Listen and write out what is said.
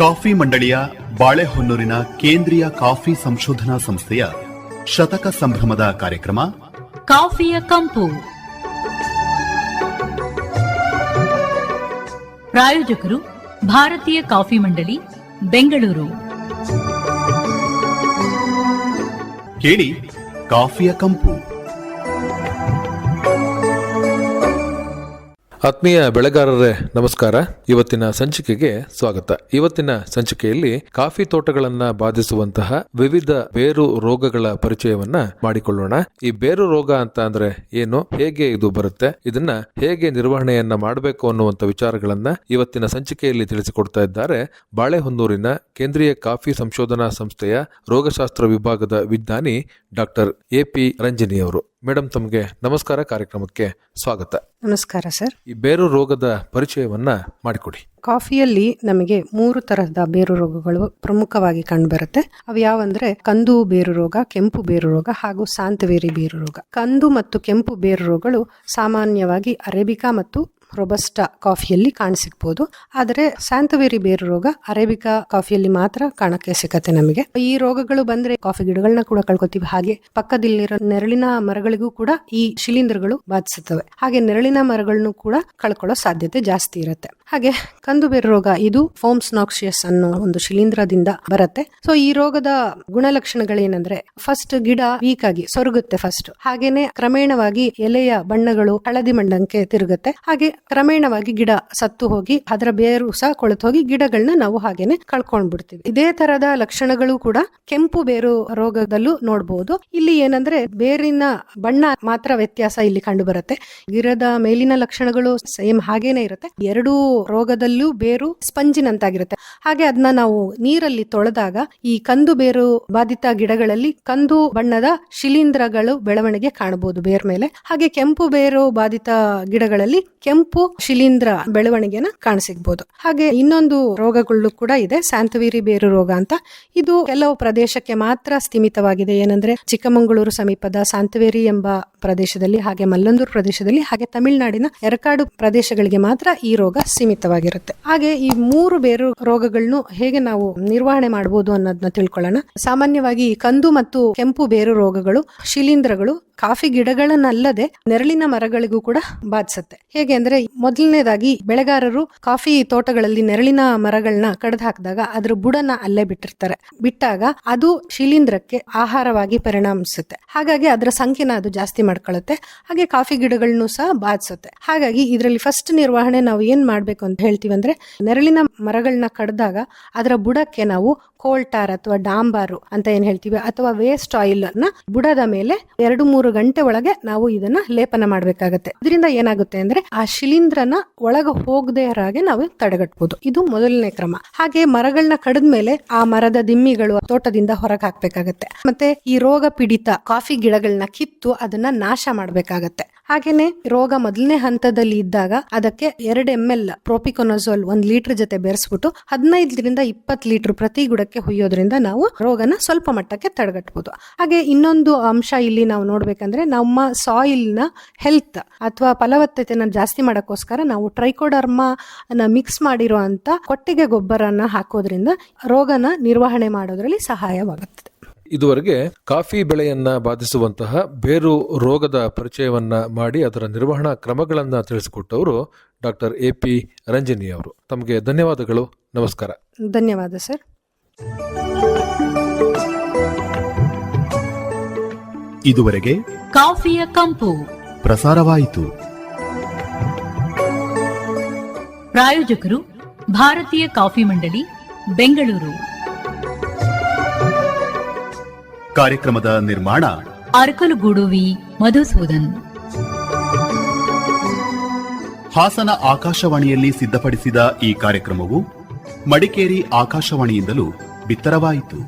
Coffee ಮಂಡಳಿಯ ಬಾಳೆಹೊನ್ನೂರಿನ ಕೇಂದ್ರೀಯ coffee ಸಂಶೋಧನಾ ಸಂಸ್ಥೆಯ ಶತಕ ಸಂಭ್ರಮದ ಕಾರ್ಯಕ್ರಮ ಕಾಫಿಯ ಕಂಪು. ಪ್ರಾಯೋಜಕರು ಭಾರತೀಯ ಕಾಫಿ ಮಂಡಳಿ, ಬೆಂಗಳೂರು. ಕೇಳಿ ಕಾಫಿಯ ಕಂಪು. ಆತ್ಮೀಯ ಬೆಳೆಗಾರರೇ ನಮಸ್ಕಾರ. ಇವತ್ತಿನ ಸಂಚಿಕೆಗೆ ಸ್ವಾಗತ. ಇವತ್ತಿನ ಸಂಚಿಕೆಯಲ್ಲಿ ಕಾಫಿ ತೋಟಗಳನ್ನ ಬಾಧಿಸುವಂತಹ ವಿವಿಧ ಬೇರು ರೋಗಗಳ ಪರಿಚಯವನ್ನ ಮಾಡಿಕೊಳ್ಳೋಣ. ಈ ಬೇರು ರೋಗ ಅಂತ ಅಂದ್ರೆ ಏನು, ಹೇಗೆ ಇದು ಬರುತ್ತೆ, ಇದನ್ನ ಹೇಗೆ ನಿರ್ವಹಣೆಯನ್ನ ಮಾಡಬೇಕು ಅನ್ನುವಂಥ ವಿಚಾರಗಳನ್ನ ಇವತ್ತಿನ ಸಂಚಿಕೆಯಲ್ಲಿ ತಿಳಿಸಿಕೊಡ್ತಾ ಇದ್ದಾರೆ ಬಾಳೆಹೊನ್ನೂರಿನ ಕೇಂದ್ರೀಯ ಕಾಫಿ ಸಂಶೋಧನಾ ಸಂಸ್ಥೆಯ ರೋಗಶಾಸ್ತ್ರ ವಿಭಾಗದ ವಿಜ್ಞಾನಿ ಡಾಕ್ಟರ್ ಎ.ಪಿ. ರಂಜನಿ ಅವರು. ಮೇಡಮ್, ತಮಗೆ ನಮಸ್ಕಾರ, ಕಾರ್ಯಕ್ರಮಕ್ಕೆ ಸ್ವಾಗತ. ನಮಸ್ಕಾರ ಸರ್. ಈ ಬೇರು ರೋಗದ ಪರಿಚಯವನ್ನ ಮಾಡಿಕೊಡಿ. ಕಾಫಿಯಲ್ಲಿ ನಮಗೆ 3 ತರಹದ ಬೇರು ರೋಗಗಳು ಪ್ರಮುಖವಾಗಿ ಕಂಡುಬರುತ್ತೆ. ಅವು ಯಾವಂದ್ರೆ ಕಂದು ಬೇರು ರೋಗ, ಕೆಂಪು ಬೇರು ರೋಗ ಹಾಗೂ ಸಾಂತವೇರಿ ಬೇರು ರೋಗ. ಕಂದು ಮತ್ತು ಕೆಂಪು ಬೇರು ರೋಗಗಳು ಸಾಮಾನ್ಯವಾಗಿ ಅರೇಬಿಕಾ ಮತ್ತು ರೊಬಸ್ಟಾ ಕಾಫಿಯಲ್ಲಿ ಕಾಣಸಿಗ್ಬೋದು. ಆದರೆ ಸ್ಯಾಂತವೇರಿ ಬೇರು ರೋಗ ಅರೇಬಿಕಾ ಕಾಫಿಯಲ್ಲಿ ಮಾತ್ರ ಕಾಣಕ್ಕೆ ಸಿಗತ್ತೆ ನಮಗೆ. ಈ ರೋಗಗಳು ಬಂದ್ರೆ ಕಾಫಿ ಗಿಡಗಳನ್ನ ಕೂಡ ಕಳ್ಕೊತೀವಿ. ಹಾಗೆ ಪಕ್ಕದಲ್ಲಿರೋ ನೆರಳಿನ ಮರಗಳಿಗೂ ಕೂಡ ಈ ಶಿಲೀಂಧ್ರಗಳು ಬಾಧಿಸುತ್ತವೆ. ಹಾಗೆ ನೆರಳಿನ ಮರಗಳನ್ನು ಕೂಡ ಕಳ್ಕೊಳ್ಳೋ ಸಾಧ್ಯತೆ ಜಾಸ್ತಿ ಇರುತ್ತೆ. ಹಾಗೆ ಕಂದು ಬೇರು ರೋಗ ಇದು ಫೋಮ್ಸ್ ನಾಕ್ಸಿಯಸ್ ಅನ್ನೋ ಒಂದು ಶಿಲೀಂಧ್ರದಿಂದ ಬರುತ್ತೆ. ಸೊ ಈ ರೋಗದ ಗುಣಲಕ್ಷಣಗಳೇನಂದ್ರೆ ಫಸ್ಟ್ ಗಿಡ ವೀಕ್ ಆಗಿ ಸೊರಗುತ್ತೆ ಫಸ್ಟ್. ಹಾಗೇನೆ ಕ್ರಮೇಣವಾಗಿ ಎಲೆಯ ಬಣ್ಣಗಳು ಹಳದಿ ಬಣ್ಣಕ್ಕೆ ತಿರುಗುತ್ತೆ. ಹಾಗೆ ಕ್ರಮೇಣವಾಗಿ ಗಿಡ ಸತ್ತು ಹೋಗಿ ಅದರ ಬೇರು ಸಹ ಕೊಳೆತು ಹೋಗಿ ಗಿಡಗಳನ್ನ ನಾವು ಹಾಗೇನೆ ಕಳ್ಕೊಂಡ್ಬಿಡ್ತೀವಿ. ಇದೇ ತರದ ಲಕ್ಷಣಗಳು ಕೂಡ ಕೆಂಪು ಬೇರು ರೋಗದಲ್ಲೂ ನೋಡಬಹುದು. ಇಲ್ಲಿ ಏನಂದ್ರೆ ಬೇರಿನ ಬಣ್ಣ ಮಾತ್ರ ವ್ಯತ್ಯಾಸ ಇಲ್ಲಿ ಕಂಡು ಬರುತ್ತೆ. ಗಿಡದ ಮೇಲಿನ ಲಕ್ಷಣಗಳು ಸೇಮ್ ಹಾಗೇನೆ ಇರುತ್ತೆ. ಎರಡೂ ರೋಗದಲ್ಲೂ ಬೇರು ಸ್ಪಂಜಿನಂತಾಗಿರುತ್ತೆ. ಹಾಗೆ ಅದನ್ನ ನಾವು ನೀರಲ್ಲಿ ತೊಳೆದಾಗ ಈ ಕಂದು ಬೇರು ಬಾಧಿತ ಗಿಡಗಳಲ್ಲಿ ಕಂದು ಬಣ್ಣದ ಶಿಲೀಂಧ್ರಗಳು ಬೆಳವಣಿಗೆ ಕಾಣಬಹುದು ಬೇರ್ ಮೇಲೆ. ಹಾಗೆ ಕೆಂಪು ಬೇರು ಬಾಧಿತ ಗಿಡಗಳಲ್ಲಿ ಕೆಂಪು ಶಿಲೀಂಧ್ರ ಬೆಳವಣಿಗೆನ ಕಾಣಸಿಗಬಹುದು. ಹಾಗೆ ಇನ್ನೊಂದು ರೋಗಗಳು ಕೂಡ ಇದೆ, ಸ್ಯಾಂತವೇರಿ ಬೇರು ರೋಗ ಅಂತ. ಇದು ಕೆಲವು ಪ್ರದೇಶಕ್ಕೆ ಮಾತ್ರ ಸೀಮಿತವಾಗಿದೆ. ಏನಂದ್ರೆ ಚಿಕ್ಕಮಗಳೂರು ಸಮೀಪದ ಸಾಂತವೇರಿ ಎಂಬ ಪ್ರದೇಶದಲ್ಲಿ, ಹಾಗೆ ಮಲ್ಲಂದೂರು ಪ್ರದೇಶದಲ್ಲಿ, ಹಾಗೆ ತಮಿಳುನಾಡಿನ ಎರಕಾಡು ಪ್ರದೇಶಗಳಿಗೆ ಮಾತ್ರ ಈ ರೋಗ ಸೀಮಿತವಾಗಿರುತ್ತೆ. ಹಾಗೆ ಈ 3 ಬೇರು ರೋಗಗಳನ್ನು ಹೇಗೆ ನಾವು ನಿರ್ವಹಣೆ ಮಾಡಬಹುದು ಅನ್ನೋದನ್ನ ತಿಳ್ಕೊಳ್ಳೋಣ. ಸಾಮಾನ್ಯವಾಗಿ ಕಂದು ಮತ್ತು ಕೆಂಪು ಬೇರು ರೋಗಗಳು ಶಿಲೀಂಧ್ರಗಳು ಕಾಫಿ ಗಿಡಗಳನ್ನಲ್ಲದೆ ನೆರಳಿನ ಮರಗಳಿಗೂ ಕೂಡ ಬಾಧಿಸುತ್ತೆ. ಹೇಗೆ ಅಂದ್ರೆ ಮೊದಲನೇದಾಗಿ ಬೆಳೆಗಾರರು ಕಾಫಿ ತೋಟಗಳಲ್ಲಿ ನೆರಳಿನ ಮರಗಳನ್ನ ಕಡ್ದು ಹಾಕಿದಾಗ ಅದ್ರ ಬುಡನ ಅಲ್ಲೇ ಬಿಟ್ಟಿರ್ತಾರೆ. ಬಿಟ್ಟಾಗ ಅದು ಶಿಲೀಂಧ್ರಕ್ಕೆ ಆಹಾರವಾಗಿ ಪರಿಣಮಿಸುತ್ತೆ. ಹಾಗಾಗಿ ಅದರ ಸಂಖ್ಯೆನ ಅದು ಜಾಸ್ತಿ ಮಾಡ್ಕೊಳ್ಳುತ್ತೆ. ಹಾಗೆ ಕಾಫಿ ಗಿಡಗಳನ್ನು ಸಹ ಬಾಧಿಸುತ್ತೆ. ಹಾಗಾಗಿ ಇದರಲ್ಲಿ ಫಸ್ಟ್ ನಿರ್ವಹಣೆ ನಾವು ಏನ್ ಮಾಡ್ಬೇಕು ಅಂತ ಹೇಳ್ತೀವಿ ಅಂದ್ರೆ, ನೆರಳಿನ ಮರಗಳನ್ನ ಕಡ್ದಾಗ ಅದರ ಬುಡಕ್ಕೆ ನಾವು ಕೋಲ್ಟಾರ್ ಅಥವಾ ಡಾಂಬಾರು ಅಂತ ಏನ್ ಹೇಳ್ತೀವಿ ಅಥವಾ ವೇಸ್ಟ್ ಆಯಿಲ್ ನ ಬುಡದ ಮೇಲೆ 2-3 ಗಂಟೆ ಒಳಗೆ ನಾವು ಇದನ್ನ ಲೇಪನ ಮಾಡ್ಬೇಕಾಗತ್ತೆ. ಇದರಿಂದ ಏನಾಗುತ್ತೆ ಅಂದ್ರೆ ಆ ಶಿಲೀಂಧ್ರನ ಒಳಗೆ ಹೋಗದೆ ಹಾಗೆ ನಾವು ತಡೆಗಟ್ಟಬಹುದು. ಇದು ಮೊದಲನೇ ಕ್ರಮ. ಹಾಗೆ ಮರಗಳನ್ನ ಕಡಿದ್ಮೇಲೆ ಆ ಮರದ ದಿಮ್ಮಿಗಳು ತೋಟದಿಂದ ಹೊರಗೆ ಹಾಕ್ಬೇಕಾಗತ್ತೆ. ಮತ್ತೆ ಈ ರೋಗ ಪೀಡಿತ ಕಾಫಿ ಗಿಡಗಳನ್ನ ಕಿತ್ತು ಅದನ್ನ ನಾಶ ಮಾಡ್ಬೇಕಾಗತ್ತೆ. ಹಾಗೇನೆ ರೋಗ ಮೊದಲನೇ ಹಂತದಲ್ಲಿ ಇದ್ದಾಗ ಅದಕ್ಕೆ 2 ml ಪ್ರೋಪಿಕೊನಜೋಲ್ 1 ಲೀಟರ್ ಜೊತೆ ಬೆರೆಸ್ಬಿಟ್ಟು 15ರಿಂದ 20 ಲೀಟರ್ ಪ್ರತಿ ಗುಡಕ್ಕೆ ಹುಯ್ಯೋದ್ರಿಂದ ನಾವು ರೋಗನ ಸ್ವಲ್ಪ ಮಟ್ಟಕ್ಕೆ ತಡೆಗಟ್ಟಬಹುದು. ಹಾಗೆ ಇನ್ನೊಂದು ಅಂಶ ಇಲ್ಲಿ ನಾವು ನೋಡ್ಬೇಕಂದ್ರೆ, ನಮ್ಮ ಸಾಯಿಲ್ ನ ಹೆಲ್ತ್ ಅಥವಾ ಫಲವತ್ತತೆನ ಜಾಸ್ತಿ ಮಾಡಕ್ಕೋಸ್ಕರ ನಾವು ಟ್ರೈಕೋಡರ್ಮಾ ಮಿಕ್ಸ್ ಮಾಡಿರೋ ಅಂತ ಕೊಟ್ಟಿಗೆ ಗೊಬ್ಬರನ ಹಾಕೋದ್ರಿಂದ ರೋಗನ ನಿರ್ವಹಣೆ ಮಾಡೋದ್ರಲ್ಲಿ ಸಹಾಯವಾಗುತ್ತದೆ. ಇದುವರೆಗೆ ಕಾಫಿ ಬೆಳೆಯನ್ನ ಬಾಧಿಸುವಂತಹ ಬೇರು ರೋಗದ ಪರಿಚಯವನ್ನ ಮಾಡಿ ಅದರ ನಿರ್ವಹಣಾ ಕ್ರಮಗಳನ್ನ ತಿಳಿಸಿಕೊಟ್ಟವರು ಡಾಕ್ಟರ್ ಎ.ಪಿ. ರಂಜನಿ ಅವರು. ತಮಗೆ ಧನ್ಯವಾದಗಳು. ನಮಸ್ಕಾರ. ಧನ್ಯವಾದ ಸರ್. ಇದುವರೆಗೆ ಕಾಫಿಯ ಕಂಪು ಪ್ರಸಾರವಾಯಿತು. ಪ್ರಾಯೋಜಕರು ಭಾರತೀಯ ಕಾಫಿ ಮಂಡಳಿ, ಬೆಂಗಳೂರು. ಕಾರ್ಯಕ್ರಮದ ನಿರ್ಮಾಣ ಅರಕಲಗೂಡು ವಿ. ಮಧುಸೂದನ್. ಹಾಸನ ಆಕಾಶವಾಣಿಯಲ್ಲಿ ಸಿದ್ಧಪಡಿಸಿದ ಈ ಕಾರ್ಯಕ್ರಮವು ಮಡಿಕೇರಿ ಆಕಾಶವಾಣಿಯಿಂದಲೂ ಬಿತ್ತರವಾಯಿತು.